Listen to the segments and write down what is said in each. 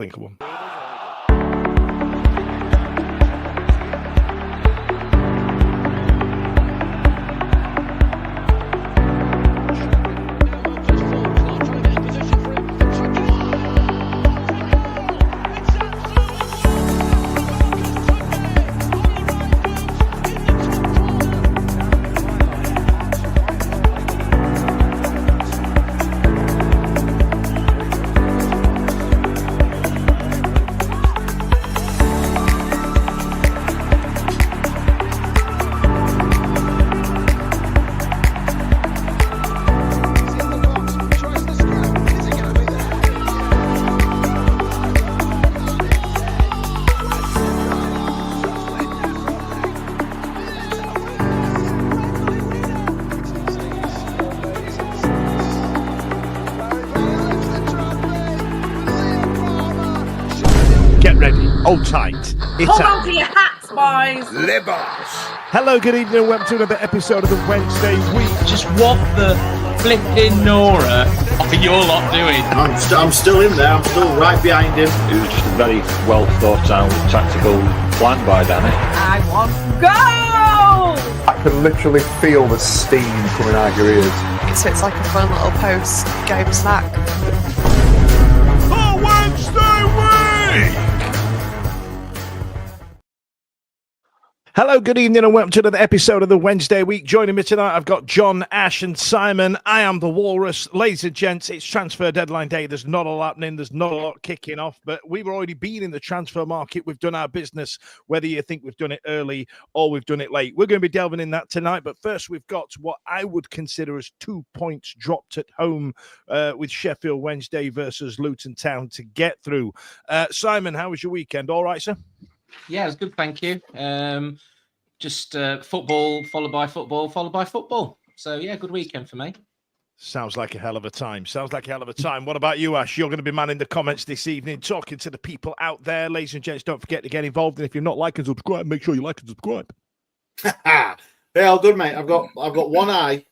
think of one. Hold tight. Hold on to your hats, boys. Libos. Hello, good evening, and welcome to another episode of the Wednesday Week. Just what the flipping Nora are you all lot doing? I'm still in there. I'm still right behind him. It was just a very well thought out tactical plan by Danny. I want to go. I can literally feel the steam coming out your ears. So it's like a fun little post-game snack. The Wednesday Week! Hello, good evening, and welcome to another episode of the Wednesday Week. Joining me tonight, I've got John, Ash, and Simon. I am the Walrus. Ladies and gents, it's transfer deadline day. There's not a lot happening. There's not a lot kicking off, but we've already been in the transfer market. We've done our business, whether you think we've done it early or we've done it late. We're going to be delving in that tonight, but first we've got what I would consider as 2 points dropped at home with Sheffield Wednesday versus Luton Town to get through. Simon, how was your weekend? All right, sir? Yeah, it was good, thank you. Just football, followed by football, followed by football. So, yeah, good weekend for me. Sounds like a hell of a time. What about you, Ash? You're going to be manning the comments this evening, talking to the people out there. Ladies and gents, don't forget to get involved. And if you're not like and subscribe, make sure you like and subscribe. Yeah, all good, mate. I've got one eye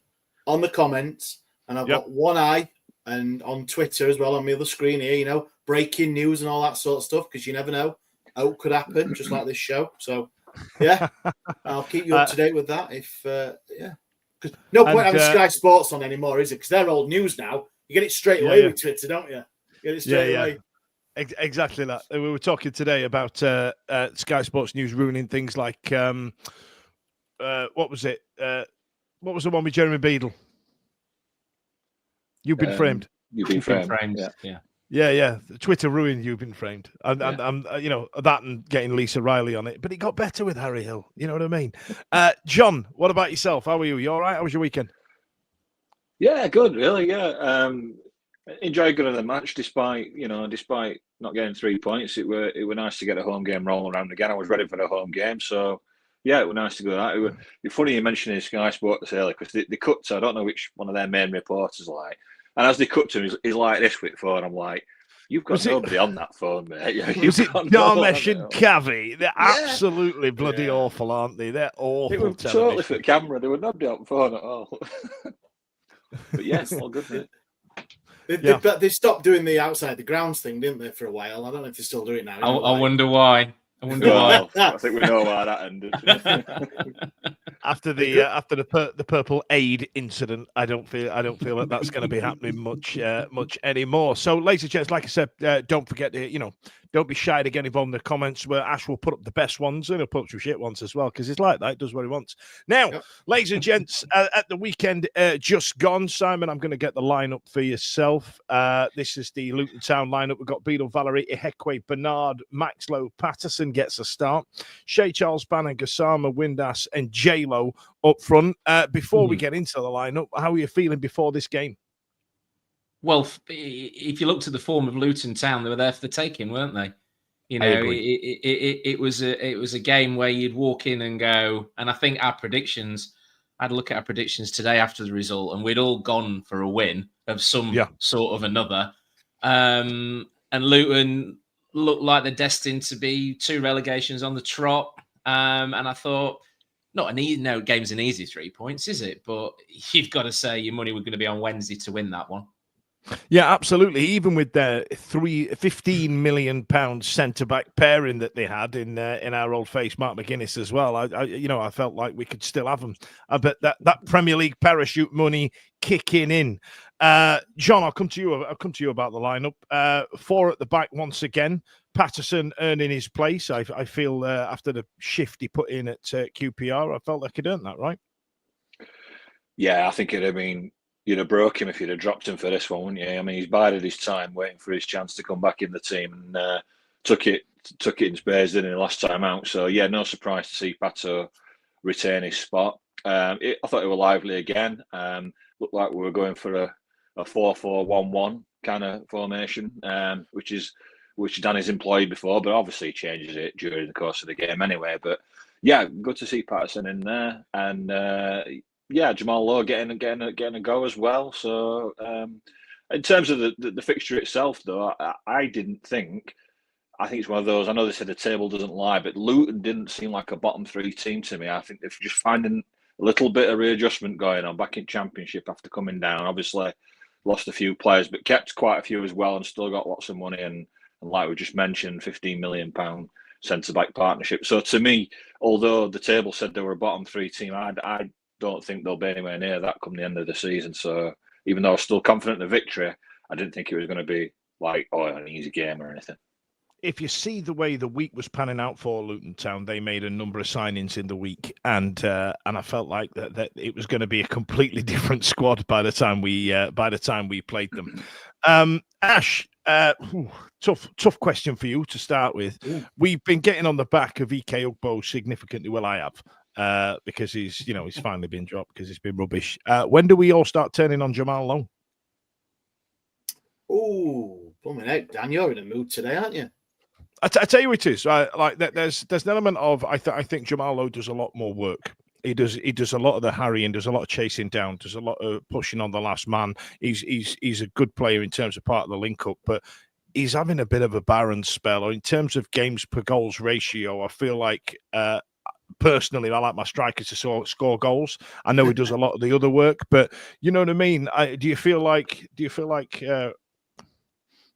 on the comments, and I've got one eye and on Twitter as well on the other screen here, you know, breaking news and all that sort of stuff, because you never know. How it could happen, just like this show. So, yeah, I'll keep you up to date with that. Because no point having Sky Sports on anymore, is it? Because they're old news now. You get it straight away with Twitter, don't you? You get it straight away. Exactly that. We were talking today about Sky Sports News ruining things like what was it? What was the one with Jeremy Beadle? You've been framed. You've been framed. Yeah. Yeah. Twitter ruined You've Been Framed. And you know, that and getting Lisa Riley on it. But it got better with Harry Hill. You know what I mean? John, what about yourself? How are you? You all right? How was your weekend? Yeah, good, really, yeah. Enjoyed going to the match despite not getting 3 points. It were nice to get a home game rolling around again. I was ready for the home game, so yeah, it was nice to go that. It's funny you mentioning Sky Sports earlier, because they cut to, I don't know which one of their main reporters like. And as they cut to him, he's like this with phone. I'm like, you've got nobody on that phone, mate. Was it Darmesh and Cavi? They're absolutely bloody awful, aren't they? They're awful. It was totally for camera. There were nobody on phone at all. But yes, all good, mate. They stopped doing the outside the grounds thing, didn't they, for a while? I don't know if they still do it now. I wonder why. Why. I think we know why that ended. After the purple aid incident, I don't feel like that's going to be happening much anymore. So, ladies and gents, like I said, don't forget to don't be shy to get involved in the comments, where Ash will put up the best ones and he'll put up some shit ones as well, because it's like that. It does what he wants. Now, ladies and gents, at the weekend just gone, Simon, I'm going to get the lineup for yourself. This is the Luton Town lineup. We've got Beadle, Valerie, Ihekwe, Bernard, Maxlow, Patterson gets a start. Shea Charles, Banner, Gassama, Windass, and J-Lo up front. Before we get into the lineup, how are you feeling before this game? Well, if you looked at the form of Luton Town, they were there for the taking, weren't they? You know, it was a game where you'd walk in and go, and I think I had a look at our predictions today after the result, and we'd all gone for a win of some sort of another. And Luton looked like they're destined to be 2 relegations on the trot. And I thought, no game's an easy 3 points, is it? But you've got to say your money was going to be on Wednesday to win that one. Yeah, absolutely. Even with their £15 million centre back pairing that they had in our old face Mark McGuinness as well, I felt like we could still have them. I bet that Premier League parachute money kicking in. John, I'll come to you. I'll come to you about the lineup. 4 at the back once again. Patterson earning his place. I feel after the shift he put in at QPR, I felt like he'd earned that, right? Yeah, I think it'd have been. You'd have broke him if you'd have dropped him for this one, wouldn't you? I mean, he's bided his time waiting for his chance to come back in the team and took it in spades, didn't he, last time out? So, yeah, no surprise to see Pato retain his spot. I thought it was lively again. Looked like we were going for a 4-4-1-1 kind of formation, which Danny's employed before, but obviously he changes it during the course of the game anyway. But, yeah, good to see Patterson in there. And, yeah, Jamal Lowe getting a go as well. So, in terms of the fixture itself, though, I didn't think. I think it's one of those. I know they said the table doesn't lie, but Luton didn't seem like a bottom 3 team to me. I think they're just finding a little bit of readjustment going on back in Championship after coming down. Obviously, lost a few players, but kept quite a few as well, and still got lots of money. And like we just mentioned, £15 million centre-back partnership. So to me, although the table said they were a bottom 3 team, I don't think they'll be anywhere near that come the end of the season. So even though I was still confident in the victory, I didn't think it was going to be like an easy game or anything. If you see the way the week was panning out for Luton Town, they made a number of signings in the week, and I felt like that it was going to be a completely different squad by the time we played them. Ash, tough question for you to start with. Ooh. We've been getting on the back of Ike Ugbo significantly. Well, I have. Because he's finally been dropped because he's been rubbish. When do we all start turning on Jamal Lowe? Oh, plumbing out, Dan, you're in a mood today, aren't you? I tell you it is. Like there's an element of I think Jamal Lowe does a lot more work. He does a lot of the harrying, does a lot of chasing down, does a lot of pushing on the last man. He's a good player in terms of part of the link up, but he's having a bit of a barren spell. Or in terms of games per goals ratio, I feel like. Personally, I like my strikers to score goals. I know he does a lot of the other work, but you know what I mean. Do you feel like there's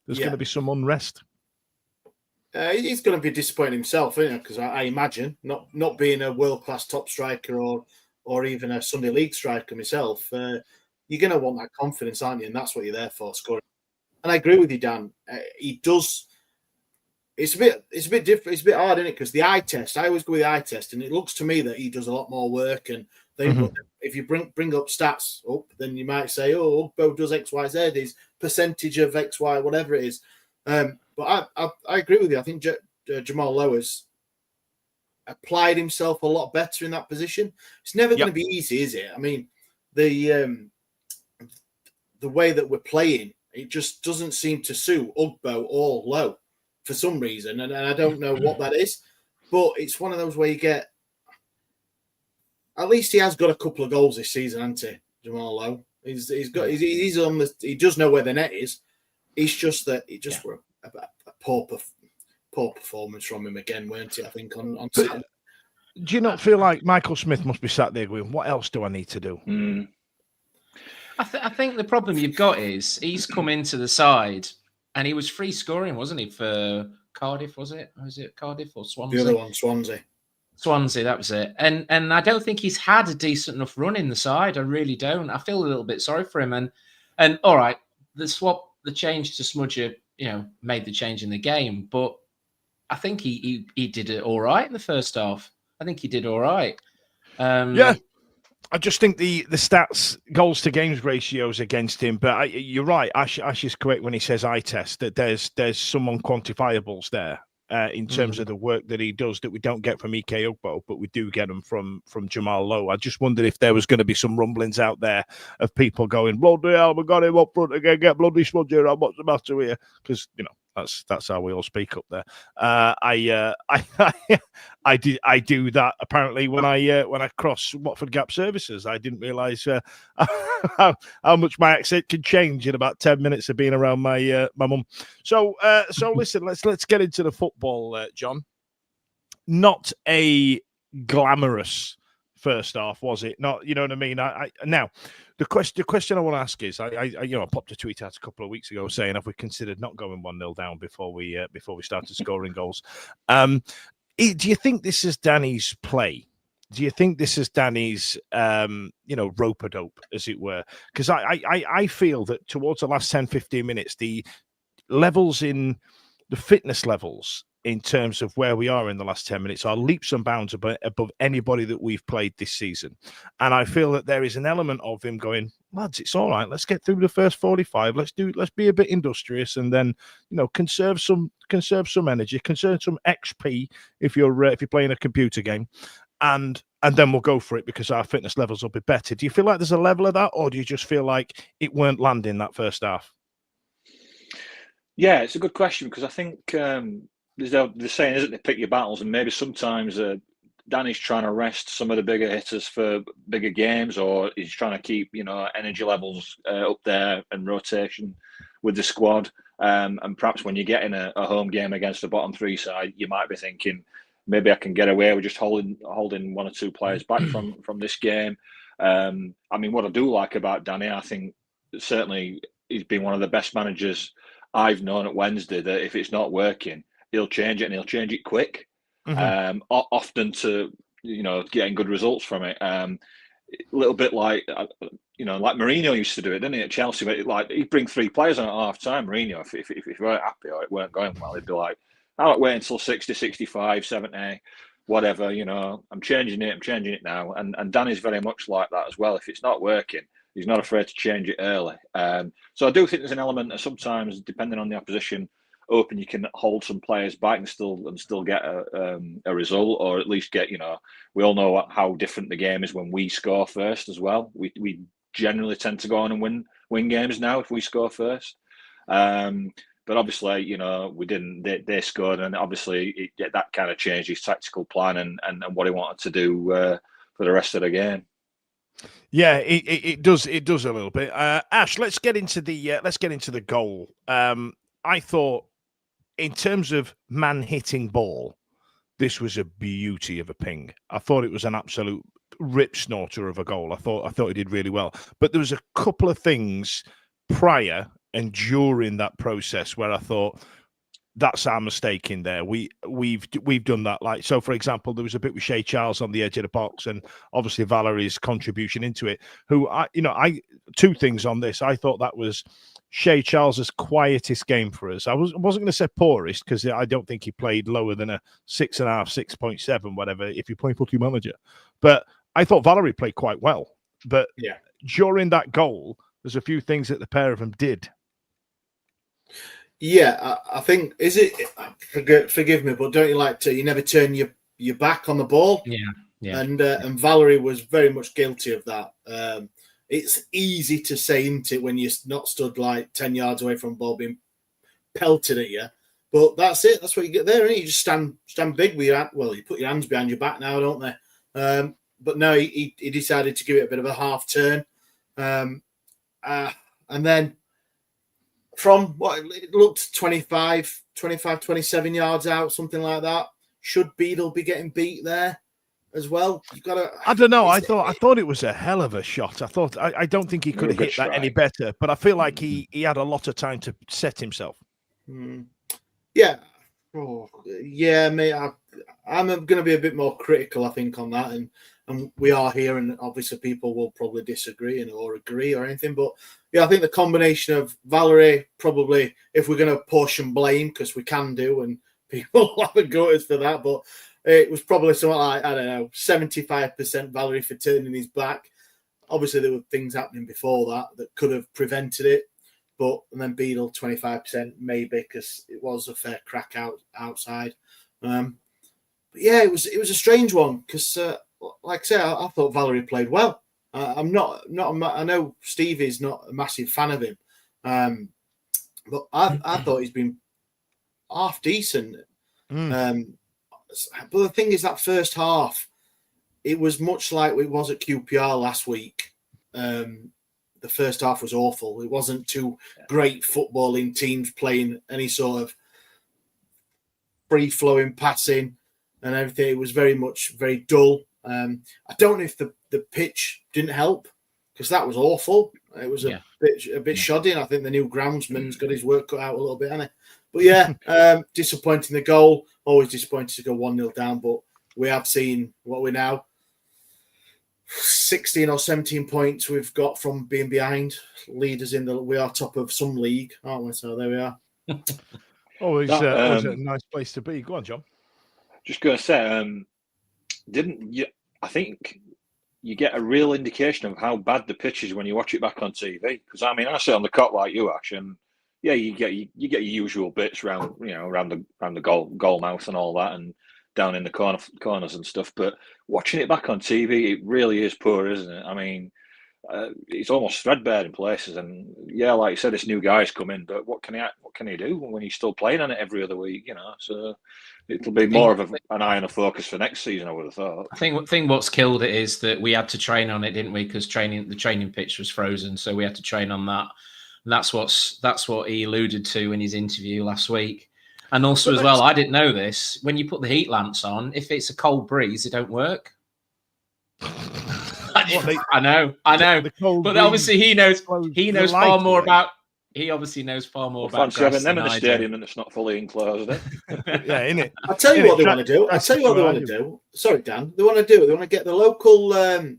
going to be some unrest? He's going to be disappointed himself, isn't he? Because I imagine not being a world class top striker or even a Sunday League striker myself, you're going to want that confidence, aren't you? And that's what you're there for, scoring. And I agree with you, Dan. He does. It's a bit different. It's a bit hard, isn't it? Because the eye test, I always go with the eye test, and it looks to me that he does a lot more work. And if you bring up stats up, then you might say, "Oh, Ugbo does X, Y, Z. His percentage of X, Y, whatever it is." But I agree with you. I think Jamal Lowe has applied himself a lot better in that position. It's never going to be easy, is it? I mean, the way that we're playing, it just doesn't seem to suit Ugbo or Lowe. For some reason, and I don't know what that is, but it's one of those where you get. At least he has got a couple of goals this season, hasn't he, Jamal Lowe? He's on the. He does know where the net is. It's just that it just were a poor performance from him again, weren't it? I think on. Do you not feel like Michael Smith must be sat there going, "What else do I need to do?" Mm. I think the problem you've got is he's come into the side. And he was free scoring, wasn't he, for Cardiff, was it? Was it Cardiff or Swansea? The other one, Swansea. Swansea, that was it. And I don't think he's had a decent enough run in the side. I really don't. I feel a little bit sorry for him. And all right, the change to Smudger, made the change in the game. But I think he did it all right in the first half. I think he did all right. Yeah. I just think the stats, goals to games ratios against him, but you're right. Ash is correct when he says eye test, that there's some unquantifiables there in terms of the work that he does that we don't get from Ike Ugbo, but we do get them from Jamal Lowe. I just wondered if there was going to be some rumblings out there of people going, bloody hell, we got him up front again, get bloody Smudger, what's the matter here? Because, that's how we all speak up there. I do that apparently when I cross Watford Gap Services. I didn't realise how much my accent can change in about 10 minutes of being around my mum. So listen, let's get into the football, John. Not a glamorous first half, was it? Not, you know what I mean? Now, the question I want to ask is, I popped a tweet out a couple of weeks ago saying, have we considered not going 1-0 down before we started scoring goals? Do you think this is Danny's play? Do you think this is Danny's, rope-a-dope, as it were? Because I feel that towards the last 10, 15 minutes, the levels in the fitness levels in terms of where we are in the last 10 minutes are leaps and bounds above anybody that we've played this season. And I feel that there is an element of him going, lads, it's all right. Let's get through the first 45. Let's be a bit industrious, and then, conserve some energy, conserve some XP if you're playing a computer game, and then we'll go for it because our fitness levels will be better. Do you feel like there's a level of that, or do you just feel like it weren't landing that first half? Yeah, it's a good question, because I think there's the saying, isn't it, pick your battles, and maybe sometimes Danny's trying to rest some of the bigger hitters for bigger games, or he's trying to keep energy levels up there and rotation with the squad. And perhaps when you're getting a home game against a bottom three side, you might be thinking, maybe I can get away with just holding one or two players back from this game. I mean, what I do like about Danny, I think certainly he's been one of the best managers I've known at Wednesday, that if it's not working, he'll change it, and he'll change it quick. Often to getting good results from it. A little bit like like Mourinho used to do it, didn't he, at Chelsea? Like, he'd bring 3 players on at half time. Mourinho, if he weren't happy or it weren't going well, he'd be like, "I won't wait until 60, 65, 70, whatever. I'm changing it now." And Danny's very much like that as well. If it's not working, he's not afraid to change it early. So I do think there's an element of, sometimes, depending on the opposition, hoping you can hold some players back and still get a result, or at least get, we all know how different the game is when we score first as well. We generally tend to go on and win games now if we score first. But obviously, we didn't. They scored, and obviously that kind of changed his tactical plan and what he wanted to do for the rest of the game. Yeah, it does. It does a little bit. Ash, let's get into the goal. I thought, in terms of man hitting ball, this was a beauty of a ping. I thought it was an absolute rip snorter of a goal. I thought he did really well. But there was a couple of things prior and during that process where I thought, that's our mistake in there. We've done that. Like, so for example, there was a bit with Shea Charles on the edge of the box, and obviously Valerie's contribution into it. Two things on this. I thought that was Shea Charles's quietest game for us. I wasn't going to say poorest, because I don't think he played lower than a 6.5, 6.7, whatever, if you play Footy Manager. But I thought Valerie played quite well. But during that goal, there's a few things that the pair of them did. Yeah, I think, is it, forgive me, but don't you like to, you never turn your back on the ball? Yeah. And Valerie was very much guilty of that. It's easy to say, isn't it, when you're not stood like 10 yards away from the ball being pelted at you. But that's it. That's what you get there, isn't it? You just stand big with your, well, you put your hands behind your back now, don't they? But no, he decided to give it a bit of a half turn. And then from what it looked 25, 27 yards out, something like that. Should Beadle be getting beat there as well? You've got to. I don't know. I thought it was a hell of a shot. I don't think he could have hit that any better. But I feel like he had a lot of time to set himself. Yeah, mate. I'm going to be a bit more critical, I think, on that, and we are here, and obviously people will probably disagree or agree or anything, but yeah, I think the combination of Valerie, probably, if we're going to portion blame, because we can do, and people have a go at us for that, but it was probably something like, I don't know, 75% Valerie for turning his back. Obviously, there were things happening before that could have prevented it, and then Beadle 25% maybe, because it was a fair crack outside. But yeah, it was a strange one, because like I say, I thought Valerie played well. I know Stevie's not a massive fan of him, but I thought he's been half decent. But the thing is, that first half, it was much like it was at QPR last week. The first half was awful. It wasn't two great footballing teams playing any sort of free-flowing passing and everything. It was very dull. I don't know if the pitch didn't help because that was awful. It was a bit shoddy, and I think the new groundsman's got his work cut out a little bit, hasn't he? But yeah, disappointing the goal. Always disappointed to go 1-0 down, but we have seen what we're now 16 or 17 points we've got from being behind leaders we are top of some league, aren't we? So there we are. Always a nice place to be. Go on, John. Just going to say, I think you get a real indication of how bad the pitch is when you watch it back on TV. Because I mean, I sit on the cot like you, Ash, and yeah, you get your usual bits around the goal mouth and all that, and down in the corners and stuff. But watching it back on TV, it really is poor, isn't it? I mean, it's almost threadbare in places. And yeah, like you said, this new guy's come in, but what can he do when he's still playing on it every other week? So it'll be more of an eye on a focus for next season, I would have thought. I think what's killed it is that we had to train on it, didn't we? Because the training pitch was frozen, so we had to train on that. And that's what he alluded to in his interview last week. And also as well, I didn't know this. When you put the heat lamps on, if it's a cold breeze, they don't work. I know. But obviously he knows far more about. He obviously knows far more about. Fancy having them in the stadium and it's not fully enclosed. Yeah, innit? I'll tell you what they want to do. Sorry, Dan. They want to get the local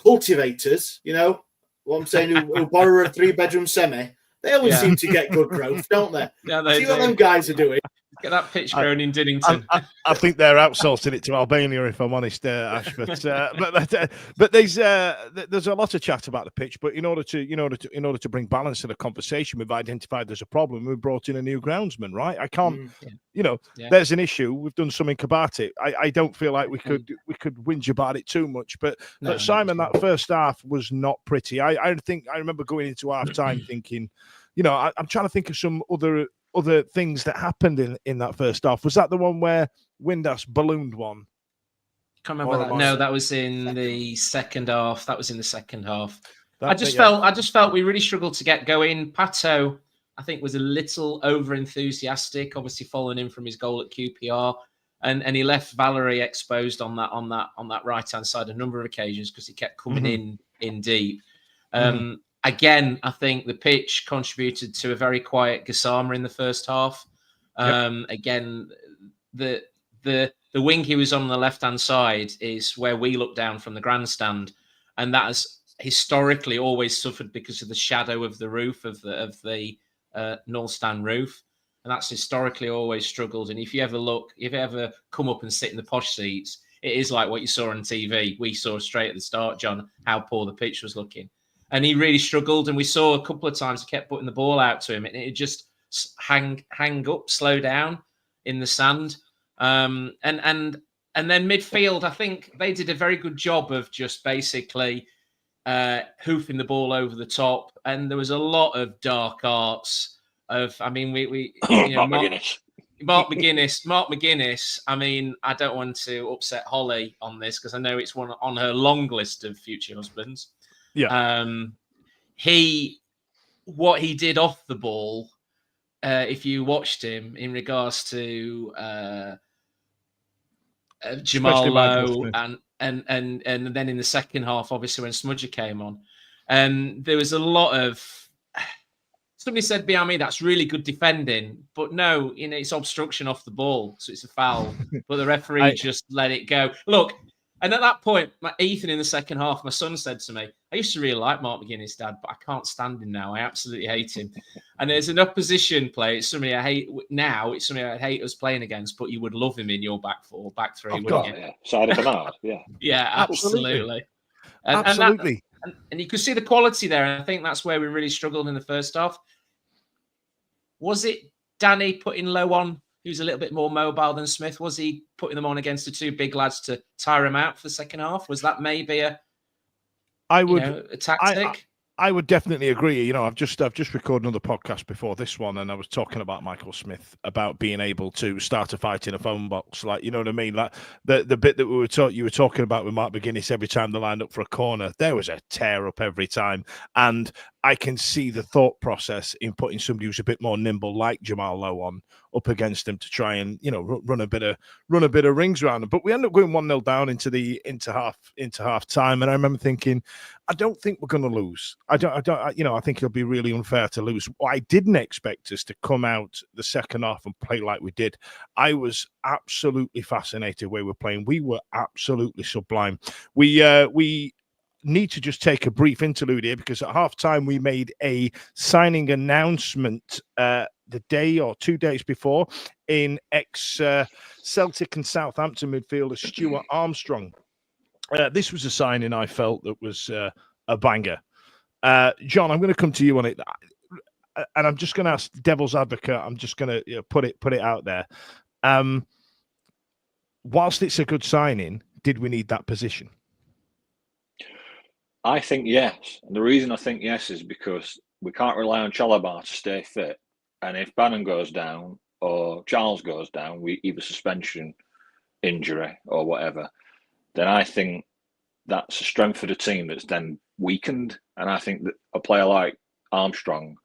cultivators. You know what I'm saying? Who borrow a 3-bedroom semi. They always seem to get good growth, don't they? Yeah, they see what them guys are doing. Get that pitch grown in Dinnington. I think they're outsourcing it to Albania, if I'm honest, Ash. But there's a lot of chat about the pitch. But in order to bring balance to the conversation, we've identified there's a problem. We brought in a new groundsman, right? I can't, there's an issue. We've done something about it. I don't feel like we could whinge about it too much. But Simon, that first half was not pretty. I remember going into half time thinking, I'm trying to think of some other things that happened in that first half. Was that the one where Windass ballooned one? Can't remember that. No, that was in the second half. I just felt we really struggled to get going. Pato, I think, was a little over enthusiastic, obviously following in from his goal at QPR. And he left Valerie exposed on that right hand side a number of occasions because he kept coming in deep. Again, I think the pitch contributed to a very quiet Gassama in the first half. Again, the wing he was on the left-hand side is where we look down from the grandstand, and that has historically always suffered because of the shadow of the roof of the North Stand roof, and that's historically always struggled. And if you ever come up and sit in the posh seats, it is like what you saw on TV. We saw straight at the start, John, how poor the pitch was looking. And he really struggled, and we saw a couple of times he kept putting the ball out to him, and it just hang up, slow down in the sand. And then midfield, I think they did a very good job of just basically hoofing the ball over the top. And there was a lot of dark arts of, I mean, Mark McGuinness. I mean, I don't want to upset Holly on this because I know it's one on her long list of future husbands. Yeah. What he did off the ball, if you watched him in regards to Jamal Lowe and then in the second half, obviously when Smudger came on, there was a lot of. Somebody said behind me, that's really good defending, but no, it's obstruction off the ball, so it's a foul. But the referee just let it go. Look. And at that point, Ethan, in the second half, my son said to me, I used to really like Mark McGuinness, Dad, but I can't stand him now. I absolutely hate him. And there's an opposition player. It's somebody I hate now. It's somebody I hate us playing against, but you would love him in your back four, back three, wouldn't you? Yeah. Side of Bernard, yeah. Yeah, absolutely. Absolutely. And you could see the quality there. And I think that's where we really struggled in the first half. Was it Danny putting Lowe on? He was a little bit more mobile than Smith. Was he putting them on against the two big lads to tire him out for the second half? Was that maybe a tactic? I would definitely agree. I've just recorded another podcast before this one, and I was talking about Michael Smith about being able to start a fight in a phone box, like, you know what I mean? Like the bit that you were talking about with Mark McGuinness every time they lined up for a corner, there was a tear up every time, and I can see the thought process in putting somebody who's a bit more nimble, like Jamal Lowe, on up against him to try and run a bit of rings around him. But we end up going 1-0 down into half time, and I remember thinking, I don't think we're going to lose. I think it'll be really unfair to lose. I didn't expect us to come out the second half and play like we did. I was absolutely fascinated where we're playing. We were absolutely sublime. We need to just take a brief interlude here, because at halftime we made a signing announcement the day or 2 days before in ex-Celtic and Southampton midfielder Stuart Armstrong. This was a signing I felt that was a banger. John, I'm going to come to you on it, and I'm just going to ask devil's advocate. I'm just going to put it out there. Whilst it's a good signing, did we need that position? I think yes. And the reason I think yes is because we can't rely on Chalobah to stay fit. And if Bannon goes down or Charles goes down, we either suspension, injury or whatever, then I think that's a strength for the team that's then weakened. And I think that a player like Armstrong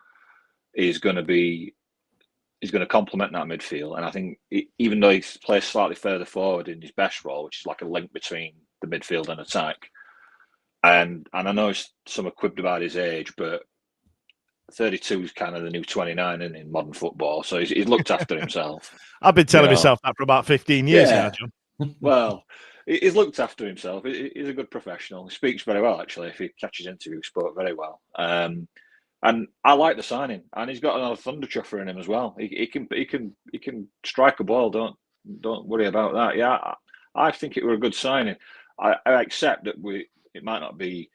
is going to complement that midfield. And I think even though he plays slightly further forward in his best role, which is like a link between the midfield and attack, and I know some are quibbed about his age, but 32 is kind of the new 29 in modern football. So he's looked after himself. I've been telling myself that for about 15 years now, John. Well, he's looked after himself. He's a good professional. He speaks very well, actually. If he catches interview, he spoke very well. And I like the signing. And he's got another thunder chucker in him as well. He can strike a ball. Don't worry about that. Yeah, I think it were a good signing. I accept that it might not be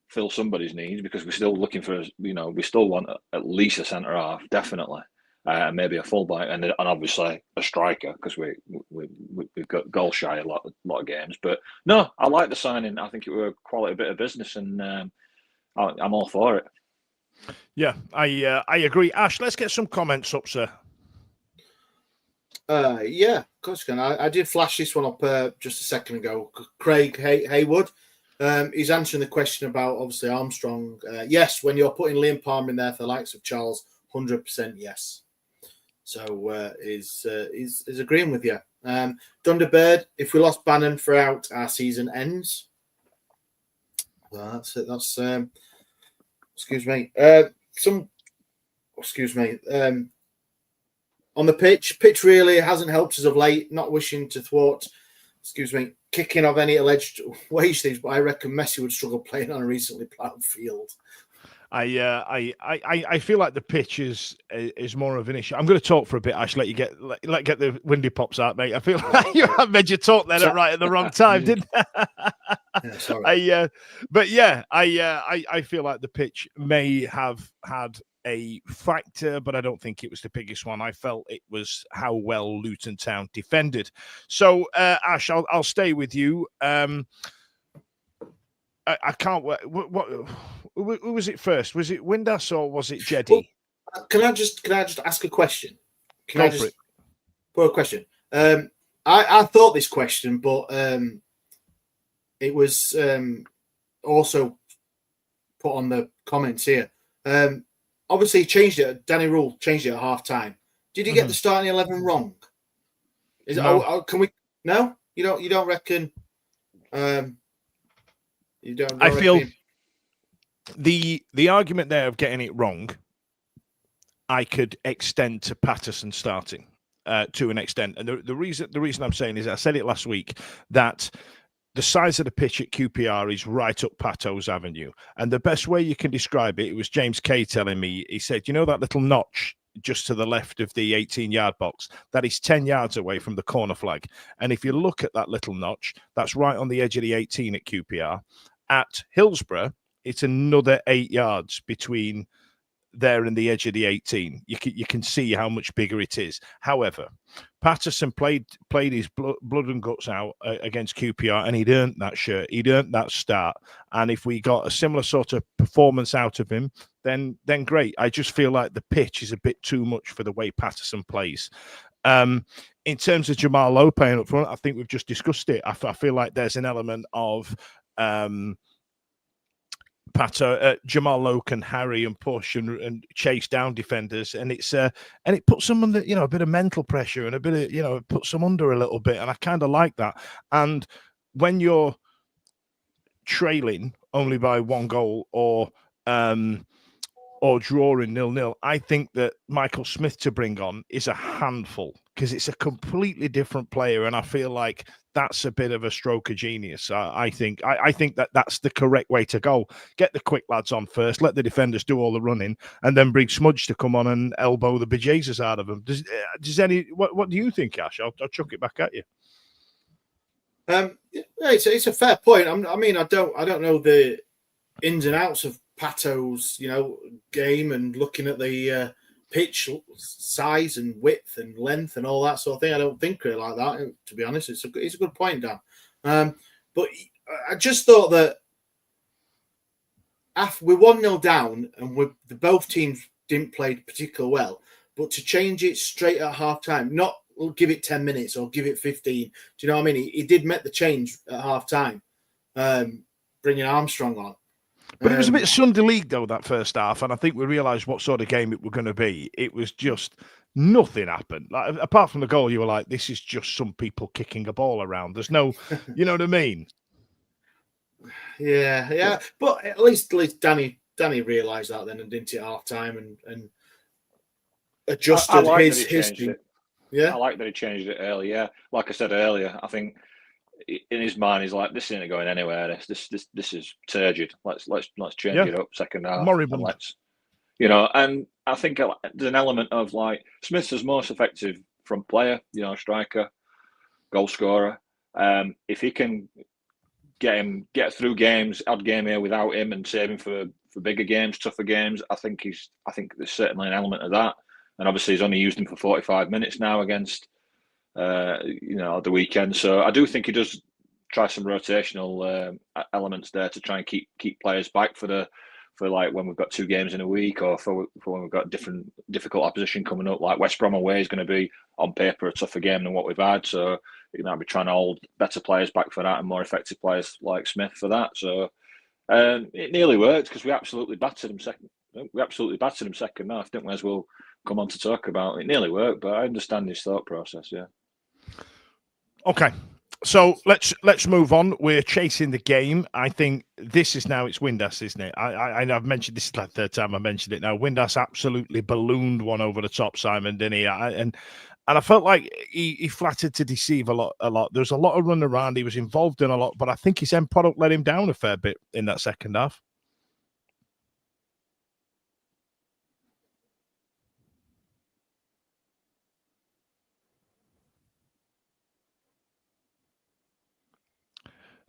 fill somebody's needs, because we're still looking for, we still want at least a centre half, definitely, and maybe a fullback, and obviously a striker, because we've got goal shy a lot of games. But no, I like the signing. I think it were a quality bit of business, and I'm all for it. Yeah, I agree. Ash, let's get some comments up, sir. Yeah, of course you can. I did flash this one up just a second ago. Craig Haywood. He's answering the question about, obviously, Armstrong. Yes, when you're putting Liam Palmer in there for the likes of Charles, 100% yes. So he's agreeing with you. Thunderbird, if we lost Bannon throughout, our season ends. Well, that's it. That's excuse me. On the pitch really hasn't helped us of late. Not wishing to thwart, kicking of any alleged wage thieves, but I reckon Messi would struggle playing on a recently ploughed field. I feel like the pitch is more of an issue. I'm going to talk for a bit, Ash. Let get the windy pops out, mate. I feel like you made your talk there right at the wrong time, didn't I? Yeah, sorry. I feel like the pitch may have had a factor, but I don't think it was the biggest one. I felt it was how well Luton Town defended. So, Ash, I'll stay with you. I can't. What who was it first? Was it Windass or was it Jedi? Well, can I just ask a question? Can I just put a question? I thought this question, but it was also put on the comments here. Obviously, he changed it. Danny Rule changed it at half time. Did he get the starting 11 wrong? Can we? No, you don't reckon. You don't. I feel the argument there of getting it wrong, I could extend to Patterson starting to an extent, and the reason I'm saying is, I said it last week, that the size of the pitch at QPR is right up Pato's avenue. And the best way you can describe it, it was James Kay telling me, he said, that little notch just to the left of the 18-yard box, that is 10 yards away from the corner flag. And if you look at that little notch, that's right on the edge of the 18 at QPR. At Hillsborough, it's another 8 yards between there and the edge of the 18. You can see how much bigger it is. However, Patterson played his blood and guts out against QPR, and he'd earned that shirt. He'd earned that start. And if we got a similar sort of performance out of him, then great. I just feel like the pitch is a bit too much for the way Patterson plays. In terms of Jamal Lowe playing up front, I think we've just discussed it. I feel like there's an element of Pato, Jamal Lowe can harry and push and chase down defenders, and it puts them under, a bit of mental pressure and a bit of, it puts them under a little bit, and I kind of like that. And when you're trailing only by 1 goal or drawing 0-0, I think that Michael Smith to bring on is a handful because it's a completely different player, and I feel like that's a bit of a stroke of genius. I think that's the correct way to go. Get the quick lads on first, let the defenders do all the running, and then bring Smudge to come on and elbow the bejesus out of them. What do you think, Ash? I'll chuck it back at you. It's a fair point. I don't know the ins and outs of Pato's game and looking at the pitch size and width and length and all that sort of thing. I don't think really like that, to be honest. It's a good point, Dan. But I just thought that after we're 1-0 down and both teams didn't play particularly well, but to change it straight at half time, not give it 10 minutes or give it 15. Do you know what I mean? He did make the change at half time, bringing Armstrong on. But it was a bit Sunday League, though, that first half, and I think we realised what sort of game it was going to be. It was just nothing happened. Like, apart from the goal, you were like, this is just some people kicking a ball around. There's no, you know what I mean? Yeah. But at least Danny realised that then and didn't at half time and adjusted his history. Yeah, I like that he changed it early. Yeah, like I said earlier, I think in his mind he's like, this isn't going anywhere. This is turgid. Let's change it up second half. Moribund. And I think there's an element of like Smith's the most effective front player, striker, goal scorer. If he can get through games, odd game here without him, and save him for bigger games, tougher games, I think there's certainly an element of that. And obviously he's only used him for 45 minutes now against the weekend. So I do think he does try some rotational elements there to try and keep players back for like when we've got 2 games in a week, or for when we've got difficult opposition coming up. Like West Brom away is going to be on paper a tougher game than what we've had. So I'll be trying to hold better players back for that and more effective players like Smith for that. So it nearly worked because we absolutely battered him second. half, didn't we? As we'll come on to talk about. It nearly worked, but I understand his thought process. Yeah. Okay. So let's move on. We're chasing the game. I think this is now it's Windass, isn't it? I've mentioned this is like the 3rd time I mentioned it now. Windass absolutely ballooned one over the top, Simon, didn't he? And I felt like he flattered to deceive a lot. There was a lot of run around. He was involved in a lot, but I think his end product let him down a fair bit in that second half.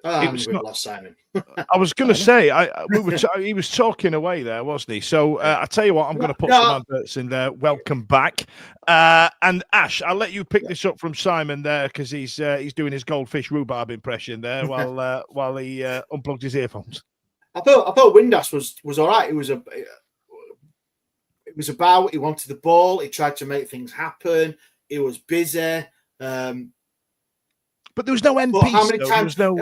We've lost Simon. I was going to say, he was talking away there, wasn't he? So I tell you what, I'm going to put some adverts in there. Welcome back, and Ash, I'll let you pick this up from Simon there because he's doing his goldfish rhubarb impression there while he unplugged his earphones. I thought Windass was all right. It was about. He wanted the ball. He tried to make things happen. He was busy. But there was no end piece. How many times? But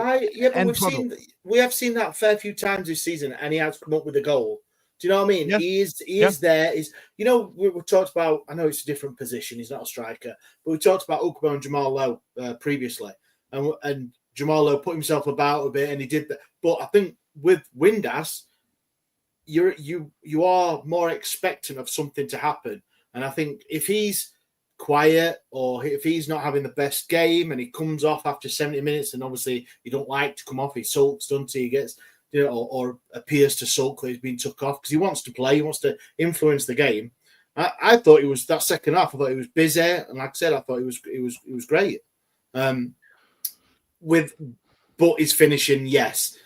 we have seen that a fair few times this season, and he has come up with a goal. Do you know what I mean? Yeah. He is there. We talked about. I know it's a different position. He's not a striker, but we talked about Ukbo and Jamal Lowe previously, and Jamal Lowe put himself about a bit, and he did that. But I think with Windass, you are more expectant of something to happen, and I think if he's quiet or if he's not having the best game and he comes off after 70 minutes, and obviously you don't like to come off, he sulks, doesn't he? He gets, or appears to sulk that he's been took off because he wants to play, he wants to influence the game. I thought it was that second half. I thought he was busy, and like I said, I thought it was great. But his finishing, yes.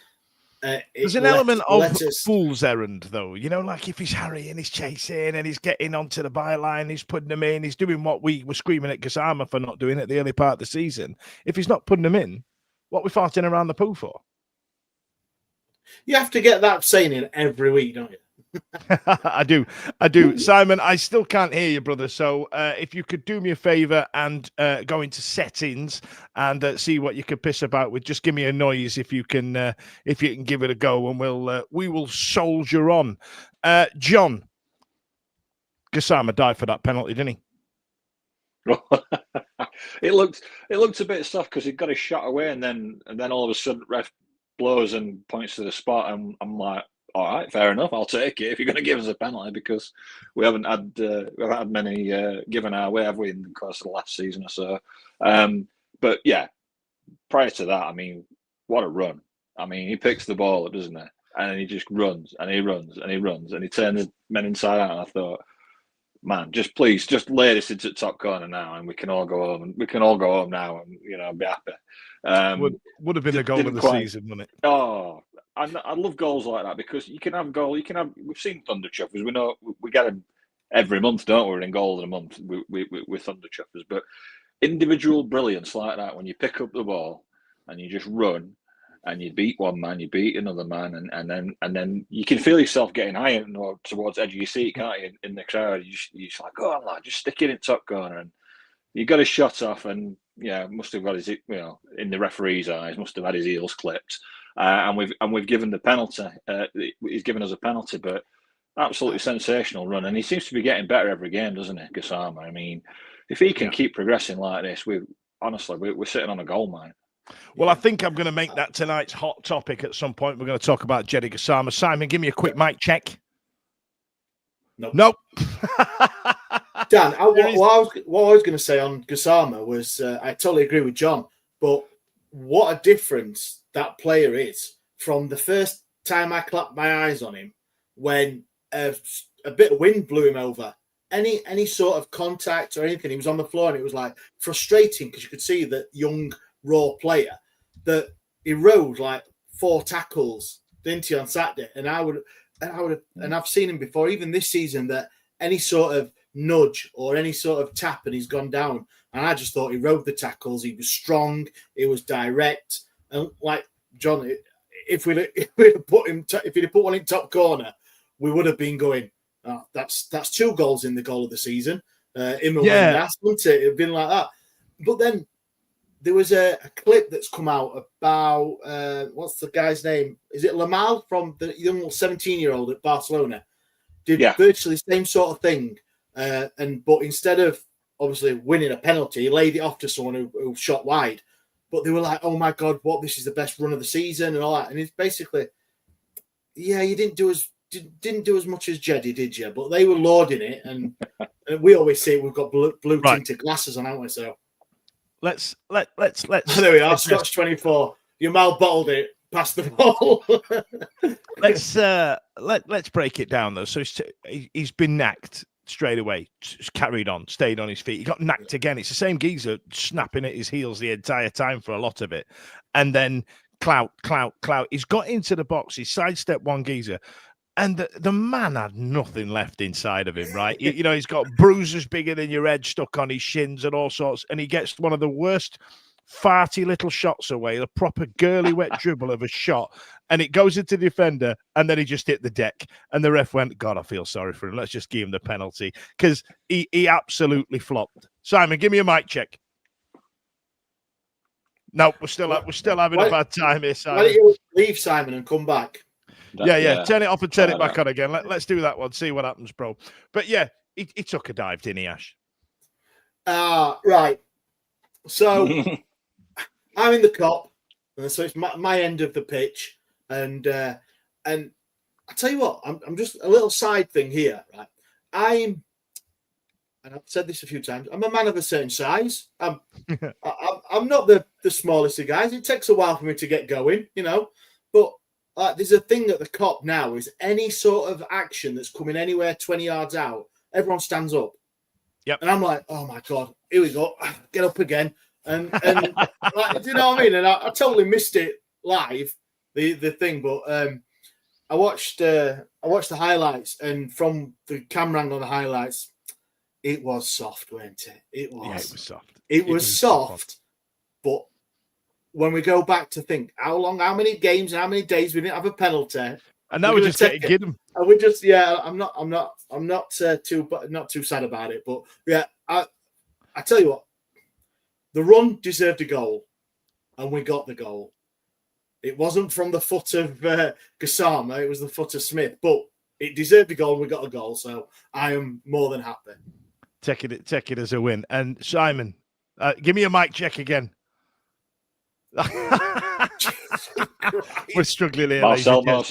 There's an element of fool's errand, though. Like if he's harrying, he's chasing, and he's getting onto the byline, he's putting them in, he's doing what we were screaming at Gassama for not doing at the early part of the season. If he's not putting them in, what are we farting around the poo for? You have to get that saying in every week, don't you? I do. Simon, I still can't hear you, brother. So if you could do me a favor and go into settings and see what you could piss about with, just give me a noise if you can give it a go, and we will soldier on. John, Gassama died for that penalty, didn't he? It looked a bit soft because he got his shot away, and then all of a sudden ref blows and points to the spot, and I'm like, all right, fair enough, I'll take it if you're going to give us a penalty, because we haven't had many given our way, have we, in the course of the last season or so. But yeah, prior to that, I mean, what a run! I mean, he picks the ball up, doesn't he? And he just runs and he runs and he runs and he turns men inside out. And I thought, man, just please, just lay this into the top corner now, and we can all go home. And we can all go home now, and be happy. Would have been the goal of the season, wouldn't it? Oh, I love goals like that, because you can have goal. You can have. We've seen Thunder Chuffers. We know we get them every month, don't we? We're in goals in a month with Thunder Chuffers. But individual brilliance like that, when you pick up the ball and you just run, and you beat one man, you beat another man, and then you can feel yourself getting higher towards the edge of your seat, can't you? In the crowd, you're just like, oh, lad, just stick it in top corner, and you got his shot off, and must have got his, in the referee's eyes, must have had his heels clipped, and we've given the penalty. He's given us a penalty, but absolutely sensational run, and he seems to be getting better every game, doesn't he, Gassama? I mean, if he can keep progressing like this, we're sitting on a gold mine. Well, I think I'm going to make that tonight's hot topic at some point. We're going to talk about Jeddy Gassama. Simon, give me a quick mic check. Nope. Dan, what I was going to say on Gassama was I totally agree with John, but what a difference that player is from the first time I clapped my eyes on him when a bit of wind blew him over. Any sort of contact or anything, he was on the floor, and it was like frustrating because you could see that young raw player that he rode like 4 tackles, didn't he, on Saturday? And I've seen him before, even this season, that any sort of nudge or any sort of tap and he's gone down. And I just thought he rode the tackles. He was strong. He was direct. And like John, if we'd put one in top corner, we would have been going, oh, that's 2 goals in the goal of the season. Wouldn't it? It'd been like that. But then there was a clip that's come out about what's the guy's name? Is it Lamal from the young 17-year-old at Barcelona? Did virtually the same sort of thing, but instead of obviously winning a penalty, he laid it off to someone who shot wide. But they were like, "Oh my God, this is the best run of the season," and all that. And it's basically, you didn't do as much as Jeddy, did you? But they were lauding it, and we always say we've got blue tinted glasses on, haven't we? So. Let's. There we are. Scotch 24. You mal bottled it. Pass the ball. let's break it down though. So he's been knacked straight away. Just carried on, stayed on his feet. He got knacked again. It's the same geezer snapping at his heels the entire time for a lot of it, and then clout. He's got into the box. He sidestepped one geezer. And the man had nothing left inside of him, right? He's got bruises bigger than your head stuck on his shins and all sorts. And he gets one of the worst farty little shots away, a proper girly wet dribble of a shot. And it goes into the defender. And then he just hit the deck. And the ref went, God, I feel sorry for him. Let's just give him the penalty. Because he absolutely flopped. Simon, give me a mic check. No, we're still having a bad time here, Simon. Why don't you leave, Simon, and come back? Yeah. Turn it off and turn it back on again. Let's do that one. See what happens, bro. But yeah, he took a dive, didn't he, Ash? Right. So I'm in the Kop, so it's my end of the pitch, and I tell you what, I'm just a little side thing here, right? And I've said this a few times, I'm a man of a certain size. I'm not the smallest of guys. It takes a while for me to get going, but. There's a thing at the Kop now is any sort of action that's coming anywhere 20 yards out, everyone stands up. Yep. And I'm like, oh my God, here we go. Get up again. And do you know what I mean? And I totally missed it live, the thing. But I watched the highlights, and from the camera angle on the highlights, it was soft, wasn't it? It was. Yeah, it was soft. It was soft, but when we go back to think how many games and how many days we didn't have a penalty, And now we're just getting him. And we just, I'm not too sad about it. But yeah, I tell you what, the run deserved a goal, and we got the goal. It wasn't from the foot of Gassama, it was the foot of Smith, but it deserved a goal, and we got a goal, so I am more than happy. Take it as a win. And Simon, give me a mic check again. We're struggling here, Marcel. We're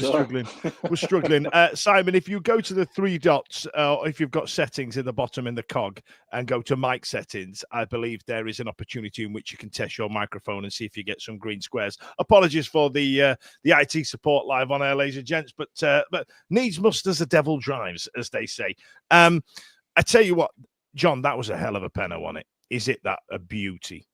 struggling. Simon, if you go to the three dots, if you've got settings in the bottom in the cog and go to mic settings, I believe there is an opportunity in which you can test your microphone and see if you get some green squares. Apologies for the IT support live on air, ladies and gents, but needs must as the devil drives, as they say. I tell you what, John, that was a hell of a penno on it. Is it that a beauty?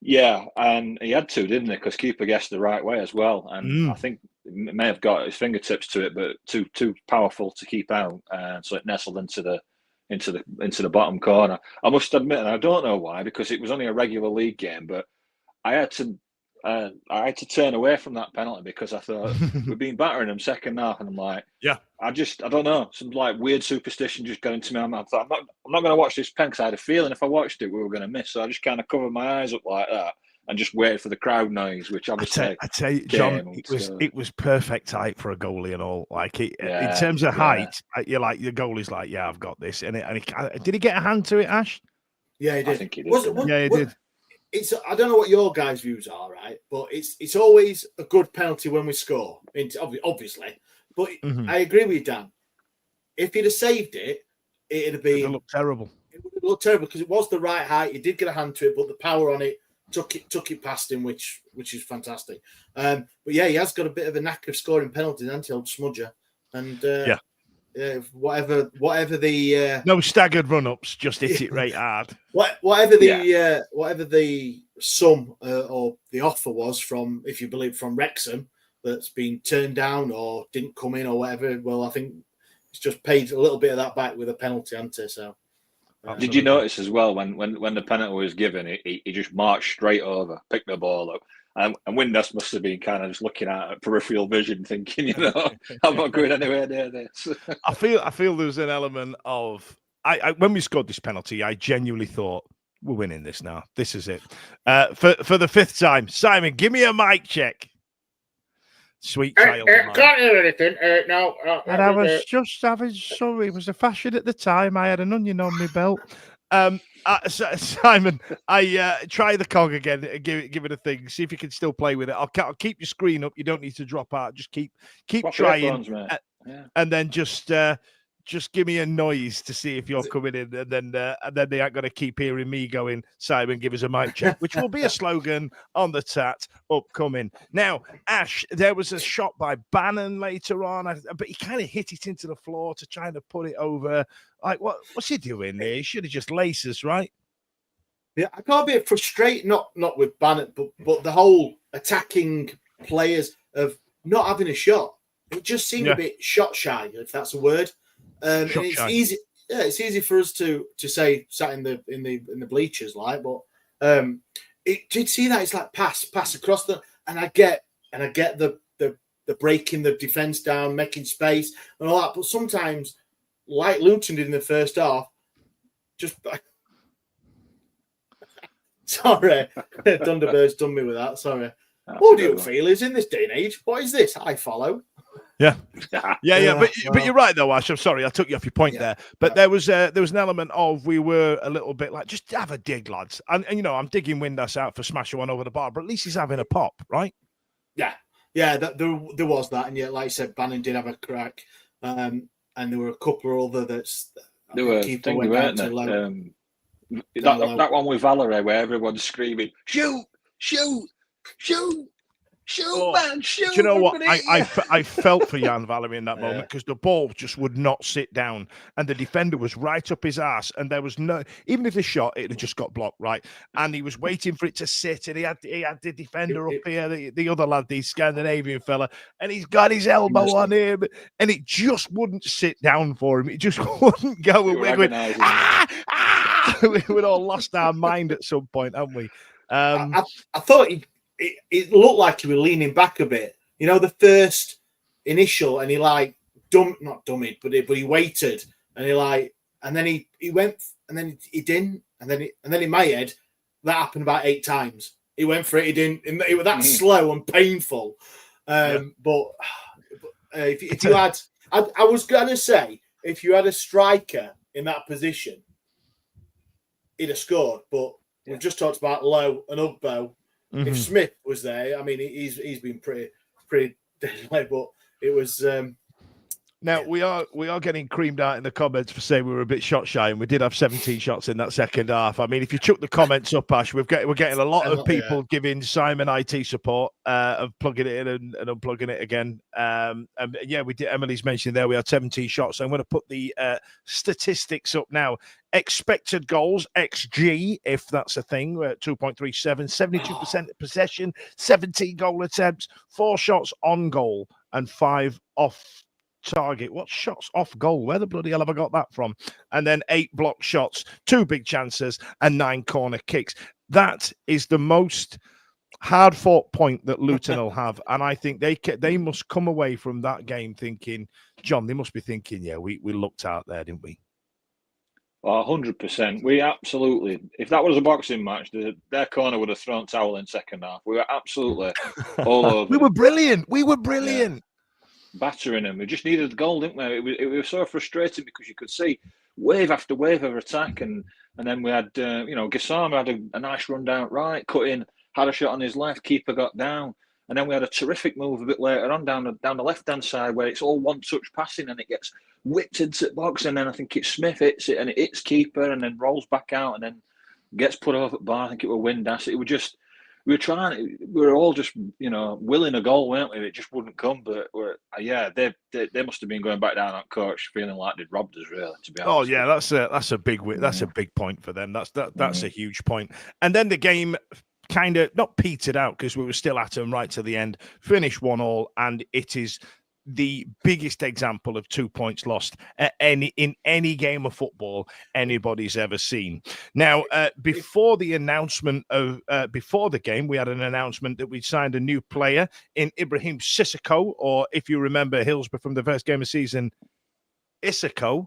Yeah, and he had to, didn't he? Because keeper guessed the right way as well, and I think he may have got his fingertips to it, but too powerful to keep out, and so it nestled into the bottom corner. I must admit, and I don't know why, because it was only a regular league game, but I had to turn away from that penalty because I thought we've been battering them second half, and I'm like, I don't know, some like weird superstition just got into me. I thought I'm not going to watch this pen because I had a feeling if I watched it we were going to miss. So I just kind of covered my eyes up like that and just waited for the crowd noise, which obviously I tell you, John, it was perfect height for a goalie and all. Like in terms of height, you're like the goalie's like, I've got this. And did he get a hand to it, Ash? Yeah, he did. I think he did. He did. I don't know what your guys' views are, right? But it's always a good penalty when we score, obviously. But I agree with you, Dan. If he'd have saved it, it'd have been. It would look terrible. It would look terrible because it was the right height. He did get a hand to it, but the power on it took it past him, which is fantastic. But yeah, he has got a bit of a knack of scoring penalties, anti-old smudger, and whatever the no staggered run-ups, just hit it right hard. Whatever the sum or the offer was from, if you believe, from Wrexham, that's been turned down or didn't come in or whatever. Well, I think it's just paid a little bit of that back with a penalty, hasn't it? So. Did you notice as well when the penalty was given, he just marched straight over, picked the ball up, and Windass must have been kind of just looking at it, peripheral vision, thinking, I'm not going anywhere near this. I feel there's an element of I when we scored this penalty, I genuinely thought we're winning this now. This is it. For the fifth time, Simon, give me a mic check. Sweet child. Can't hear anything. No. And I was just having sorry. It was a fashion at the time. I had an onion on my belt. Simon, I try the cog again. Give it a thing. See if you can still play with it. I'll keep your screen up. You don't need to drop out. Just keep trying, and then just give me a noise to see if you're coming in, and then they aren't going to keep hearing me going, Simon, give us a mic check, which will be a slogan on the tat upcoming. Now, Ash, there was a shot by Bannon later on, but he kind of hit it into the floor to try to put it over. Like, what's he doing there? He should have just laced us, right? Yeah, I got a bit frustrated, not with Bannon, but the whole attacking players of not having a shot. It just seemed a bit shot shy, if that's a word. And it's easy. Yeah, it's easy for us to say sat in the bleachers, like, but it did see that it's like pass across and I get the breaking the defense down, making space and all that. But sometimes, like Luton did in the first half, just sorry, Thunderbird's done me with that. Sorry. What do you feel is in this day and age? What is this? I follow. Yeah. But you're right though, Ash. I'm sorry, I took you off your point there. But there was an element of we were a little bit like, just have a dig, lads. And I'm digging Windass out for smashing one over the bar, but at least he's having a pop, right? Yeah. There was that, and yet, like I said, Bannon did have a crack, and there were a couple of other that's. There were things, weren't there? That one with Valerie where everyone's screaming, shoot, man, shoot. Do you know what? I felt for Jan Valery in that moment because the ball just would not sit down and the defender was right up his ass and there was no, even if he shot, it had just got blocked, right? And he was waiting for it to sit and he had the defender up here, the other lad, the Scandinavian fella, and he's got his elbow on him and it just wouldn't sit down for him. It just wouldn't go. And we went, we'd all lost our mind at some point, haven't we? I thought it looked like he was leaning back a bit. The first initial, and he like not dummied, but he waited, and and then he went, and then he didn't, and then in my head that happened about 8 times. He went for it, he didn't. It was that slow and painful. But if you had, I was gonna say, if you had a striker in that position, he'd have scored. But we've just talked about Lowe and Ugbo. Mm-hmm. If Smith was there, I mean, he's been pretty deadly. But it was. Now we are getting creamed out in the comments for saying we were a bit shot shy, and we did have 17 shots in that second half. I mean, if you chuck the comments up, Ash, we're getting a lot of people giving Simon IT support of plugging it in and unplugging it again. And we did. Emily's mentioned there we had 17 shots. So I'm going to put the statistics up now. Expected goals, XG, if that's a thing, we're at 2.37, 72% possession, 17 goal attempts, 4 shots on goal, and 5 off target. What shots off goal? Where the bloody hell have I got that from? And then 8 block shots, 2 big chances, and 9 corner kicks. That is the most hard-fought point that Luton will have, and I think they must come away from that game thinking, John, they must be thinking, yeah, we looked out there, didn't we? 100%. We absolutely, if that was a boxing match, their corner would have thrown towel in second half. We were absolutely all over. We were brilliant. Yeah. Battering them. We just needed the goal, didn't we? It was so frustrating because you could see wave after wave of attack, and then we had Gassama had a nice run down right, cut in, had a shot on his left, keeper got down, and then we had a terrific move a bit later on down the left hand side where it's all one touch passing and it gets whipped into the box, and then I think it's Smith hits it and it hits keeper and then rolls back out and then gets put off at bar. I think it was Windass. It was just. We were all just, willing a goal, weren't we? It just wouldn't come. But they must have been going back down that coach, feeling like they'd robbed us, really. To be honest. Oh yeah, that's a big that's a big point for them. That's a huge point. And then the game kind of not petered out because we were still at them right to the end. Finished 1-1, and it is the biggest example of 2 points lost in any game of football anybody's ever seen. Now, before the announcement before the game, we had an announcement that we'd signed a new player in Ibrahim Sissoko, or if you remember Hillsborough from the first game of season, Isako.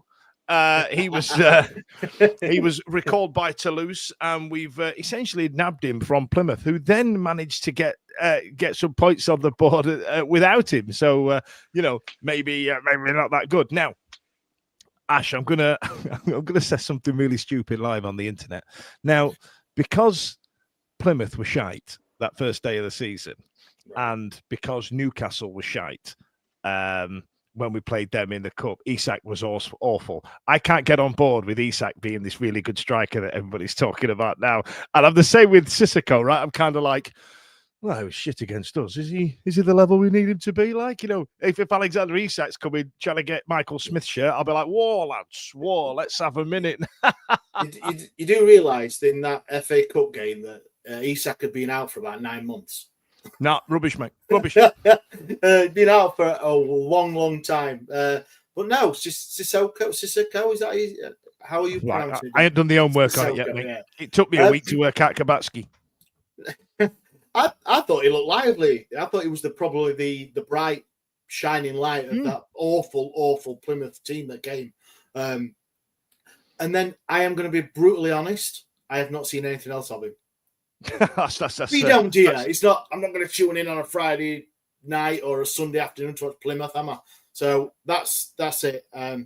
He was recalled by Toulouse, and we've essentially nabbed him from Plymouth, who then managed to get some points on the board without him. So maybe not that good. Now, Ash, I'm gonna say something really stupid live on the internet. Now, because Plymouth were shite that first day of the season, and because Newcastle was shite, when we played them in the cup, Isak was awful. I can't get on board with Isak being this really good striker that everybody's talking about now. And I'm the same with Sissoko, right? I'm kind of like, well, he was shit against us. Is he the level we need him to be? Like, if Alexander Isak's coming trying to get Michael Smith's shirt, I'll be like, whoa, lads, whoa, let's have a minute. you do realise in that FA Cup game that Isak had been out for about 9 months. No, rubbish, mate. Rubbish. Been out for a long time. But no, Sissoko, is that how are you pronouncing it? I ain't done the homework on it yet, mate. Yeah. It took me a week to work out Kabatsky. I thought he looked lively. I thought he was probably the bright, shining light of that awful Plymouth team that came. And then I am going to be brutally honest. I have not seen anything else of him. We don't, dear. It's not. I'm not going to tune in on a Friday night or a Sunday afternoon to watch Plymouth, am I? So that's it. I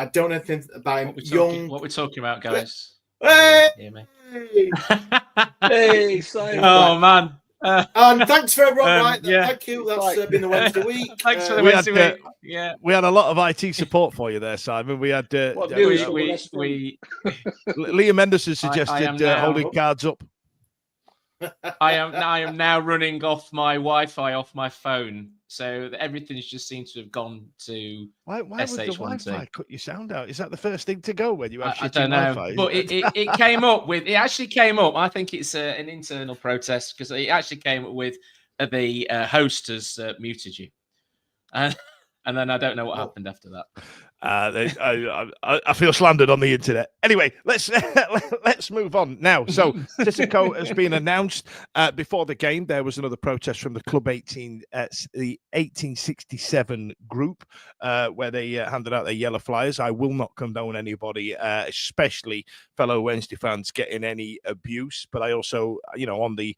don't know anything about him. What we're talking about, guys? Hey, hear me? Hey, Simon. Oh man! And thanks for everyone. Right, thank you. That's been the Wednesday week. Thanks for the Wednesday week. Yeah, we had a lot of IT support for you there, Simon. We had Liam Henderson suggested holding cards up. I am now running off my Wi-Fi off my phone, so everything's just seems to have gone to why would the Wi-Fi cut your sound out? Is that the first thing to go when you have I don't know, Wi-Fi? But it came up with it actually came up. I think it's an internal protest because it actually came up with the host has muted you, and then I don't know what happened after that. I feel slandered on the internet. Anyway, let's move on now. So Sissoko has been announced. Before the game, there was another protest from the Club 18, the 1867 group, where they handed out their yellow flyers. I will not condone anybody, especially fellow Wednesday fans, getting any abuse. But I also, on the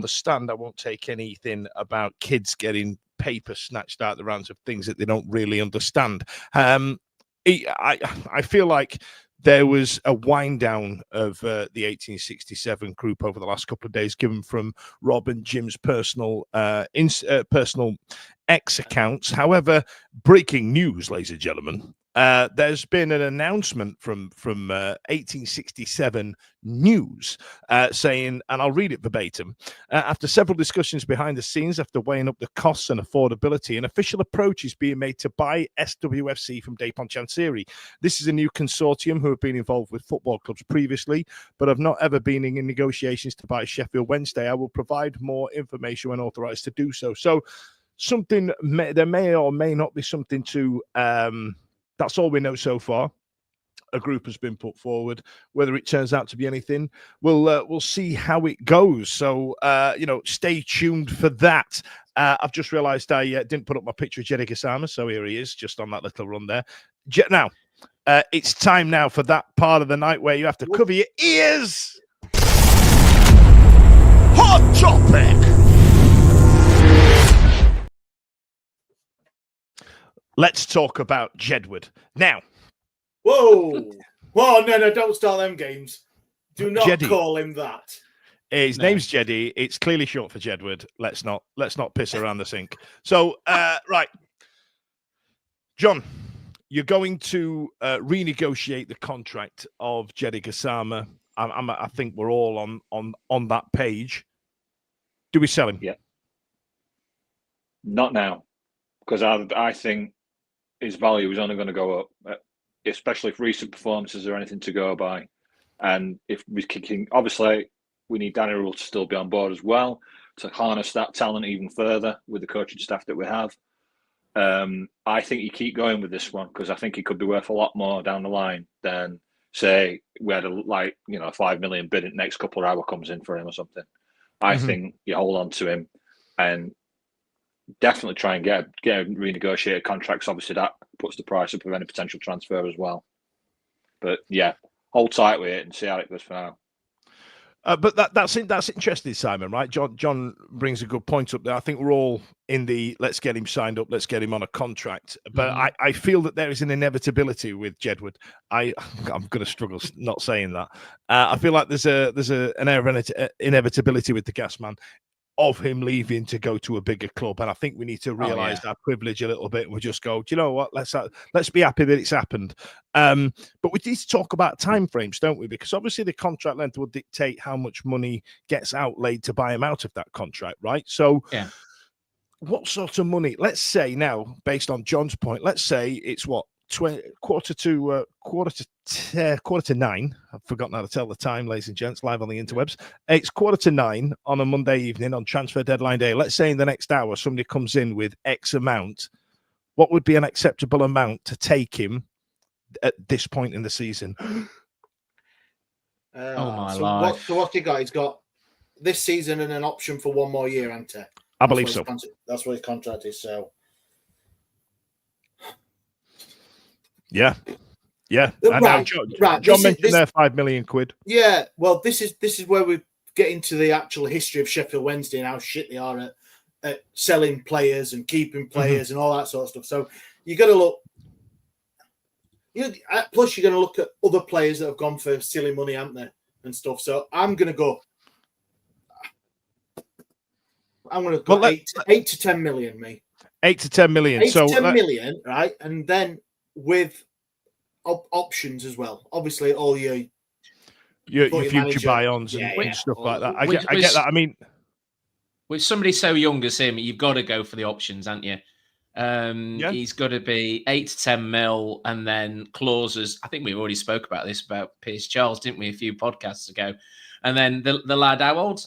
stand, I won't take anything about kids getting paper snatched out the hands of things that they don't really understand. I feel like there was a wind down of the 1867 group over the last couple of days, given from Rob and Jim's personal X accounts. However, breaking news, ladies and gentlemen. There's been an announcement from 1867 News saying, and I'll read it verbatim, after several discussions behind the scenes, after weighing up the costs and affordability, an official approach is being made to buy SWFC from Dapon Chansiri. This is a new consortium who have been involved with football clubs previously, but have not ever been in negotiations to buy Sheffield Wednesday. I will provide more information when authorised to do so. So there may or may not be something to... That's all we know so far. A group has been put forward. Whether it turns out to be anything, we'll see how it goes. So stay tuned for that. I've just realised I didn't put up my picture of Jeddy Gassama, so here he is, just on that little run there. Now, it's time now for that part of the night where you have to cover your ears. Hot topic. Let's talk about Jedward. Now. Whoa, no, don't start them games. Do not Jeddy. call him that. His name's Jeddy. It's clearly short for Jedward. Let's not piss around the sink. So, right. John, you're going to renegotiate the contract of Jeddy Gassama. I think we're all on that page. Do we sell him? Yeah. Not now, because I think his value is only going to go up, especially if recent performances are anything to go by. And if we're kicking, obviously, we need Danny Rule to still be on board as well to harness that talent even further with the coaching staff that we have. I think you keep going with this one because I think he could be worth a lot more down the line than, say, we had a 5 million bid in the next couple of hours comes in for him or something. I think you hold on to him and definitely try and get renegotiated contracts. Obviously, that puts the price up of any potential transfer as well. But yeah, hold tight with it and see how it goes for now. But that's interesting, Simon, right? John brings a good point up there. I think we're all in the let's get him signed up, let's get him on a contract. But I feel that there is an inevitability with Jedward. I'm going to struggle not saying that. I feel like there's an air of inevitability with the gas man of him leaving to go to a bigger club, and I think we need to realise that privilege a little bit, and we just go, do you know what? Let's be happy that it's happened. But we need to talk about timeframes, don't we? Because obviously the contract length will dictate how much money gets outlaid to buy him out of that contract, right? So, what sort of money? Let's say now, based on John's point, let's say it's what quarter to 9. I've forgotten how to tell the time, ladies and gents, live on the interwebs. It's 8:45 on a Monday evening on transfer deadline day. Let's say in the next hour somebody comes in with X amount. What would be an acceptable amount to take him at this point in the season? Life. So what's he got? He's got this season and an option for one more year, hasn't he? I believe so. That's what his contract is. So. Yeah. I know. John mentioned there 5 million quid. Yeah, well, this is where we get into the actual history of Sheffield Wednesday and how shit they are at selling players and keeping players and all that sort of stuff. So you got to look. Plus, you're going to look at other players that have gone for silly money, haven't they, and stuff. So I'm going to go 8 to 10 million. Me 8 to 10 million. 8 to 10 million, right? And then with options as well. Obviously, all your future buy-ons and stuff like that. I get that. I mean, with somebody so young as him, you've got to go for the options, haven't you? He's got to be 8 to 10 mil, and then clauses. I think we already spoke about this about Piers Charles, didn't we, a few podcasts ago? And then the lad, how old's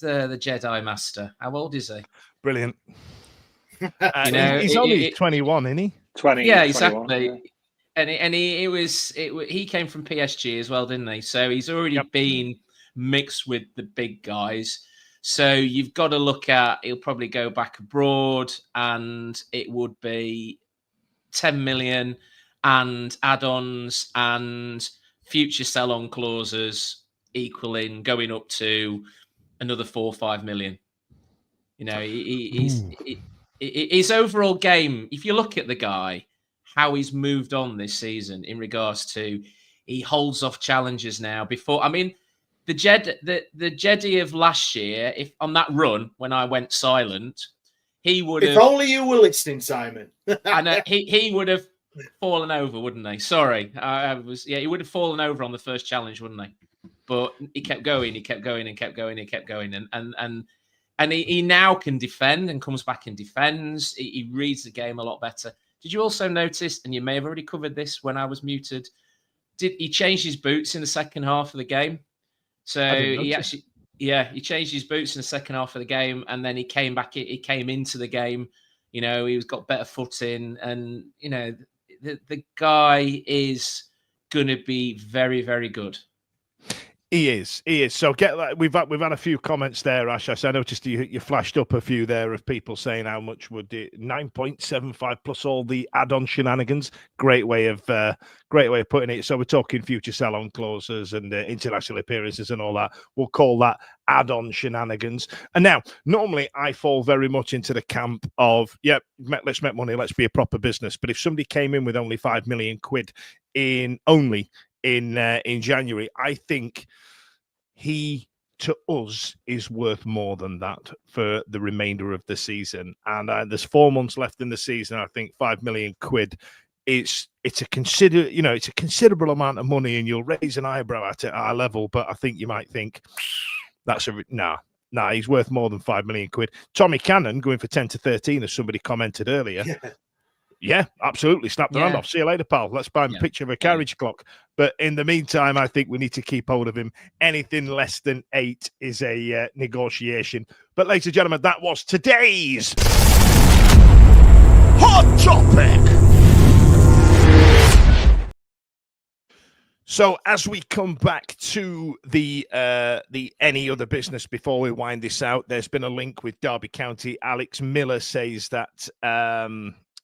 the Jedi Master? How old is he? Brilliant. He's only 21, isn't he? 20. Yeah, 21, exactly. yeah. And he came from PSG as well, didn't he? So he's already been mixed with the big guys. So you've got to look at, he'll probably go back abroad, and it would be 10 million and add-ons and future sell-on clauses equaling going up to another 4 or 5 million. You know, his overall game, if you look at the guy, how he's moved on this season in regards to, he holds off challenges now. Before, I mean, the Jedi of last year, if on that run when I went silent, he would have. If only you were listening, Simon. And he would have fallen over, wouldn't he? Sorry, he would have fallen over on the first challenge, wouldn't he? But he kept going, he kept going, and kept going, and kept going, and he now can defend and comes back and defends. He reads the game a lot better. Did you also notice, and you may have already covered this when I was muted, did he change his boots in the second half of the game? So he actually, he changed his boots in the second half of the game, and then he came back. He came into the game. You know, he's got better footing, and you know, the guy is going to be very, very good. He is. So we've had a few comments there, Ash. I noticed you flashed up a few there of people saying how much would it 9.75 plus all the add-on shenanigans. Great way of putting it. So we're talking future sell-on clauses and international appearances and all that. We'll call that add-on shenanigans. And now, normally I fall very much into the camp of let's make money, let's be a proper business. But if somebody came in with only 5 million quid in January, I think he to us is worth more than that for the remainder of the season. And there's 4 months left in the season. I think 5 million quid it's a considerable amount of money, and you'll raise an eyebrow at it at our level. But I think you might think that's he's worth more than 5 million quid. Tommy Cannon going for 10 to 13, as somebody commented earlier. Yeah, absolutely. Snap the hand off. See you later, pal. Let's buy him a picture of a carriage clock. But in the meantime, I think we need to keep hold of him. Anything less than 8 is a negotiation. But ladies and gentlemen, that was today's Hot Topic. So as we come back to the any other business before we wind this out, there's been a link with Derby County. Alex Miller says that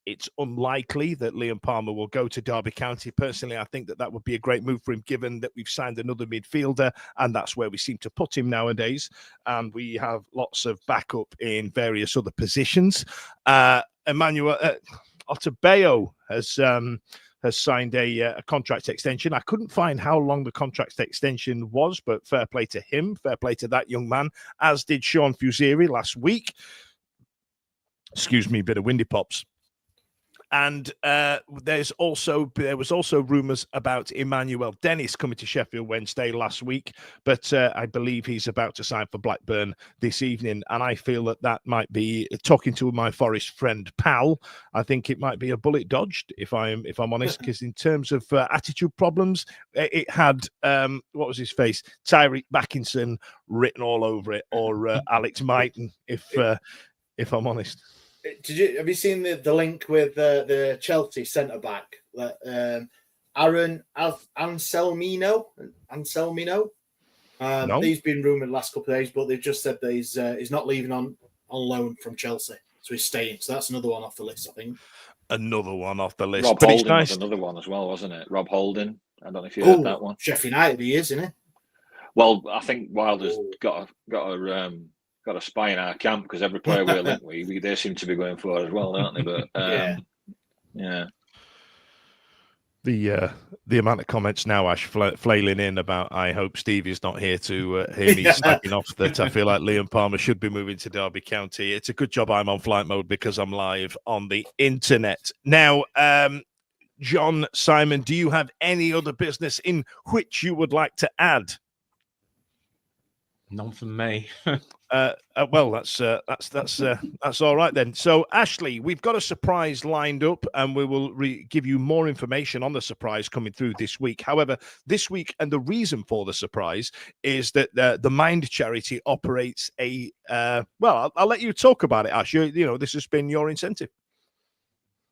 it's unlikely that Liam Palmer will go to Derby County. Personally, I think that would be a great move for him, given that we've signed another midfielder, and that's where we seem to put him nowadays. And we have lots of backup in various other positions. Emmanuel Otabeo has signed a contract extension. I couldn't find how long the contract extension was, but fair play to him, fair play to that young man, as did Sean Fusiri last week. Excuse me, bit of windy pops. And there was also rumours about Emmanuel Dennis coming to Sheffield Wednesday last week, but I believe he's about to sign for Blackburn this evening. And I feel that might be, talking to my Forest friend pal, I think it might be a bullet dodged, if I'm honest, because in terms of attitude problems, it had what was his face, Tyreek Backinson written all over it, or Alex Mighton, if I'm honest. Have you seen the link with the Chelsea centre back, Aaron Anselmino? No. He's been rumoured the last couple of days, but they've just said that he's not leaving on loan from Chelsea, so he's staying. So that's another one off the list, I think. Another one off the list. Rob But Holding it's nice. was another one as well, wasn't it? Rob Holding. I don't know if you heard that one. Sheffield United, he is, isn't he? Well, I think Wilder's got a spy in our camp, because every player we're linked with, they seem to be going for as well, don't they? But yeah. The amount of comments now, Ash, flailing in about, I hope Stevie's not here to hear me slagging off that I feel like Liam Palmer should be moving to Derby County. It's a good job I'm on flight mode, because I'm live on the internet. Now, John, Simon, do you have any other business in which you would like to add? None from me. Well, that's all right then. So, Ashley, we've got a surprise lined up, and we will give you more information on the surprise coming through this week. However, this week, and the reason for the surprise is that the Mind charity operates a. Well, I'll let you talk about it, Ash. You know, this has been your incentive.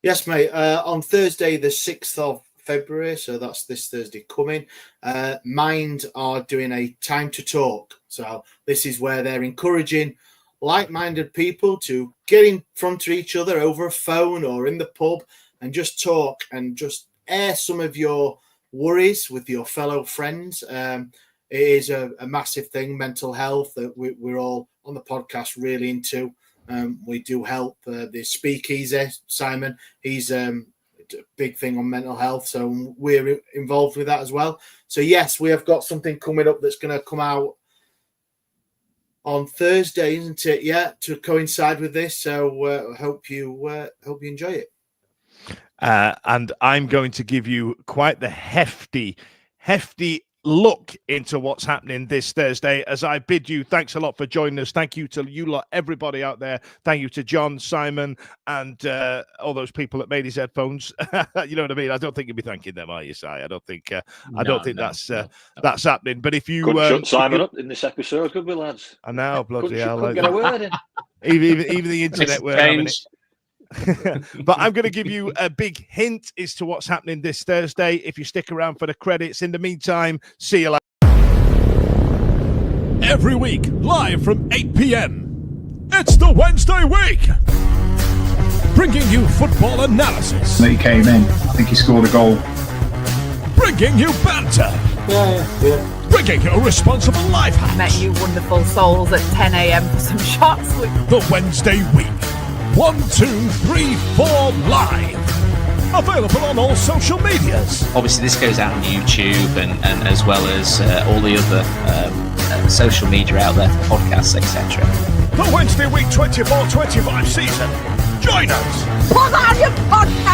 Yes, mate. On Thursday, the 6th of February, so that's this Thursday coming, Mind are doing a Time to Talk. So this is where they're encouraging like-minded people to get in front of each other over a phone or in the pub and just talk and just air some of your worries with your fellow friends. It is a massive thing, mental health, that we're all on the podcast really into. We do help the Speakeasy, Simon. He's a big thing on mental health, so we're involved with that as well. So yes, we have got something coming up that's going to come out on Thursday, isn't it? Yeah, to coincide with this. So hope you enjoy it. And I'm going to give you quite the hefty look into what's happening this Thursday as I bid you thanks a lot for joining us. Thank you to you lot, everybody out there. Thank you to John, Simon, and all those people that made his headphones. You know what I mean? I don't think you'll be thanking them, are you, Si? I don't think that's happening. But if you shut Simon up in this episode, could we, lads? I know, bloody hell. Couldn't get a word in. Even the internet weren't having it. But I'm going to give you a big hint as to what's happening this Thursday if you stick around for the credits. In the meantime, see you later. Every week, live from 8 p.m. It's the Wednesday week, bringing you football analysis. He came in. I think he scored a goal. Bringing you banter. Yeah. Bringing you responsible life hacks. Met you wonderful souls at 10 a.m. for some shots. The Wednesday week. 1, 2, 3, 4 live. Available on all social medias. Obviously, this goes out on YouTube and as well as all the other social media out there, podcasts, etc. The Wednesday week 24-25 season. Join us. Put on your podcast.